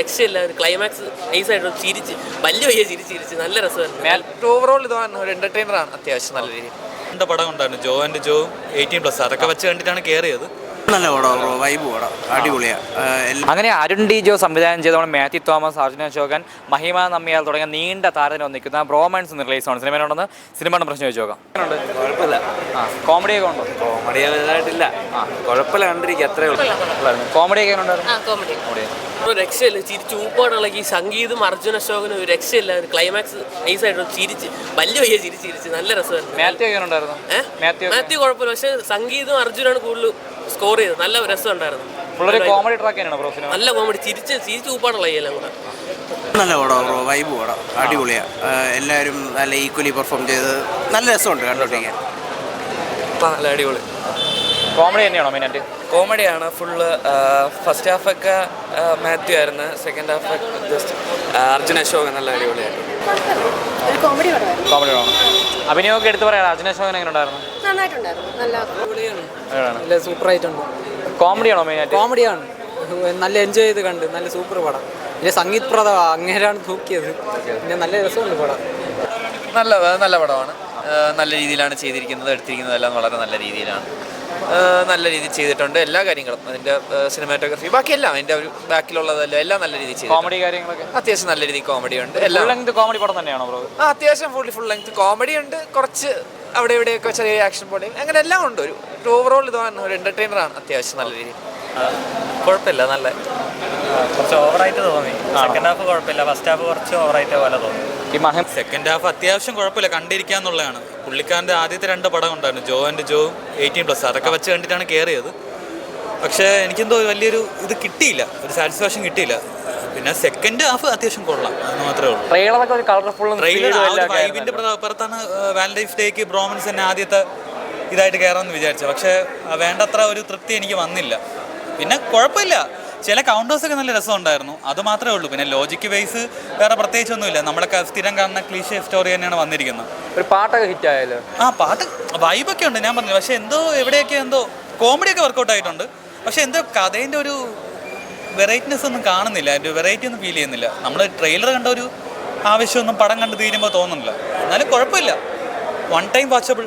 രക്ഷയില്ല. ഒരു ക്ലൈമാക്സ് നൈസായിട്ട് ചിരിച്ച് വലിയ ചിരിച്ച് നല്ല രസമായിരുന്നു. ഓവറോൾ ഇതാണ് ഒരു എന്റർടൈനർ ആണ്. അത്യാവശ്യം നല്ല രീതിയിൽ രണ്ട് പടം ഉണ്ടായിരുന്നു, ജോ ആൻഡ് ജോ 18+ അതൊക്കെ വെച്ച് കണ്ടിട്ടാണ് കയറിയത്. നല്ല പടം, വൈബ് പടം, അടിപൊളിയാണ്. അങ്ങനെ അരുൺ ഡി ജോ സംവിധാനം ചെയ്ത മാത്യു തോമസ്, അർജുന അശോകൻ, മഹിമ നമ്പ്യാൽ തുടങ്ങിയ നീണ്ട താരത്തിന് ഒന്നിക്കുന്ന ബ്രോമാൻസ് റിലീസാണ്. സിനിമയിലുണ്ടെന്ന് സിനിമയുടെ പ്രശ്നം ചോദിച്ചു നോക്കാം. കുഴപ്പമില്ല. കോമഡിയൊക്കെ ഉണ്ടോ? കോമഡി വലുതായിട്ടില്ല. കുഴപ്പമില്ല, കണ്ടിരിക്കുക അത്രേ ഉള്ളൂ. കോമഡിയൊക്കെ ഉണ്ടായിരുന്നു. ഒരു രക്ഷയില്ല, ചിരിച്ച് ഊപ്പാടുള്ള ഈ സംഗീതം അർജുന അശോകനും ഒരു രക്ഷയില്ല. ഒരു ക്ലൈമാക്സ് നൈസായിട്ട് ചിരിച്ച് വലിയ ചിരിച്ച് നല്ല രസമായിരുന്നു. മാത്യു ഒക്കെ ഉണ്ടായിരുന്നു. മാത്യു കുഴപ്പമില്ല, പക്ഷെ സംഗീതം അർജുനാണ് കൂടുതൽ സ്കോർ ചെയ്തത്. നല്ല രസമുണ്ടായിരുന്നു. കോമഡി ട്രാക്ക് തന്നെയാണ് ബ്രോ സിനിമ. നല്ല കോമഡി, ചിരിച്ച് ഊപ്പാടുള്ള എല്ലാം കൂടെ. നല്ല പടം, വൈബ് പടം, അടിപൊളിയാണ്. എല്ലാവരും നല്ല ഈക്വലി പെർഫോം ചെയ്ത് നല്ല രസമുണ്ട് കണ്ടോണ്ടിരിക്കാൻ. നല്ല അടിപൊളി കോമഡി തന്നെയാണോ മെയിനായിട്ട്? കോമഡിയാണ് ഫുള്ള്. ഫസ്റ്റ് ഹാഫൊക്കെ മാത്യു ആയിരുന്നു, second half just Arjuna Ashokan. നല്ല അടിപൊളിയായിരുന്നു. കോമഡി പടമായിരുന്നു. കോമഡി ആണോ? അഭിനയമൊക്കെ എടുത്ത് പറയാം. അർജുന അശോകൻ എങ്ങനെ ഉണ്ടായിരുന്നു? നന്നായിട്ടുണ്ടായിരുന്നു. നല്ല സൂപ്പറായിട്ടുണ്ട്. കോമഡിയാണോ മെയിനായിട്ട്? കോമഡിയാണ്, നല്ല എൻജോയ് ചെയ്ത് കണ്ട്. നല്ല സൂപ്പർ പടം. പിന്നെ സംഗീത് പ്രദ അങ്ങനെയാണ് തൂക്കിയത്. പിന്നെ നല്ല രസമുണ്ട് പടം. നല്ല പടമാണ്. നല്ല രീതിയിലാണ് ചെയ്തിരിക്കുന്നത്, എടുത്തിരിക്കുന്നതെല്ലാം വളരെ നല്ല രീതിയിലാണ്. നല്ല രീതിയിൽ ചെയ്തിട്ടുണ്ട് എല്ലാ കാര്യങ്ങളും. അതിൻ്റെ സിനിമാറ്റോഗ്രഫി ബാക്കിയെല്ലാം അതിൻ്റെ ഒരു ബാക്കിലുള്ളതെല്ലാം എല്ലാം നല്ല രീതിയിൽ ചെയ്തു. കോമഡി കാര്യങ്ങളൊക്കെ അത്യാവശ്യം നല്ല രീതിയിൽ കോമഡി ഉണ്ട്. കോമഡി പടം തന്നെയാണോ ബ്രോ? അത്യാവശ്യം ഫുൾ ലെങ്ത് കോമഡി ഉണ്ട്, കുറച്ച് അവിടെ ഇവിടെയൊക്കെ ചെറിയ ആക്ഷൻ പോലെ അങ്ങനെ എല്ലാം ഉണ്ട്. ഒരു ഓവറോൾ ഇതാണ് ഒരു എന്റർടൈനർ ആണ്. അത്യാവശ്യം നല്ല രീതിയിൽ കുഴപ്പമില്ല. നല്ല കുറച്ച് ഓവറായിട്ട് തോന്നി. സെക്കൻഡ് ഹാഫ് കുഴപ്പമില്ല, ഫസ്റ്റ് ഹാഫ് കുറച്ച് ഓവറായിട്ട് പോലെ തോന്നി. സെക്കൻഡ് ഹാഫ് അത്യാവശ്യം കുഴപ്പമില്ല, കണ്ടിരിക്കാന്നുള്ളതാണ്. പുള്ളിക്കാരൻ്റെ ആദ്യത്തെ 2 പടം ഉണ്ടായിരുന്നു, ജോ ആൻഡ് ജോ 18+, അതൊക്കെ വെച്ച് കണ്ടിട്ടാണ് കയറിയത്. പക്ഷേ എനിക്കെന്തോ വലിയൊരു ഇത് കിട്ടിയില്ല, ഒരു സാറ്റിസ്ഫാക്ഷൻ കിട്ടിയില്ല. പിന്നെ സെക്കൻഡ് ഹാഫ് അത്യാവശ്യം കൊള്ളാം, അത് മാത്രമേ ഉള്ളൂ. ട്രെയിലർ വൈബിൻ്റെ പുറത്താണ് വാലന്റൈൻസ് ഡേക്ക് ബ്രോമൻസ് തന്നെ ആദ്യത്തെ ഇതായിട്ട് കയറാമെന്ന് വിചാരിച്ചത്. പക്ഷേ വേണ്ടത്ര ഒരു തൃപ്തി എനിക്ക് വന്നില്ല. പിന്നെ കുഴപ്പമില്ല, ചില കൗണ്ടേഴ്സൊക്കെ നല്ല രസമുണ്ടായിരുന്നു, അത് മാത്രമേ ഉള്ളൂ. പിന്നെ ലോജിക്ക് വൈസ് വേറെ പ്രത്യേകിച്ചൊന്നുമില്ല. നമ്മളെ സ്ഥിരം കാണുന്ന ക്ലീഷേ സ്റ്റോറി തന്നെയാണ് വന്നിരിക്കുന്നത്. ഒരു പാട്ടൊക്കെ ഹിറ്റ് ആയാലോ? പാട്ട് വൈബൊക്കെ ഉണ്ട്, ഞാൻ പറഞ്ഞു. പക്ഷേ എവിടെയൊക്കെ കോമഡിയൊക്കെ വർക്കൗട്ട് ആയിട്ടുണ്ട്. പക്ഷേ കഥേൻ്റെ ഒരു വെറൈറ്റിനെസ് ഒന്നും കാണുന്നില്ല, അതിൻ്റെ വെറൈറ്റി ഒന്നും ഫീൽ ചെയ്യുന്നില്ല. നമ്മൾ ട്രെയിലർ കണ്ട ഒരു ആവശ്യമൊന്നും പടം കണ്ട് തീരുമ്പോൾ തോന്നുന്നില്ല. എന്നാലും കുഴപ്പമില്ല, വൺ ടൈം വാച്ചബിൾ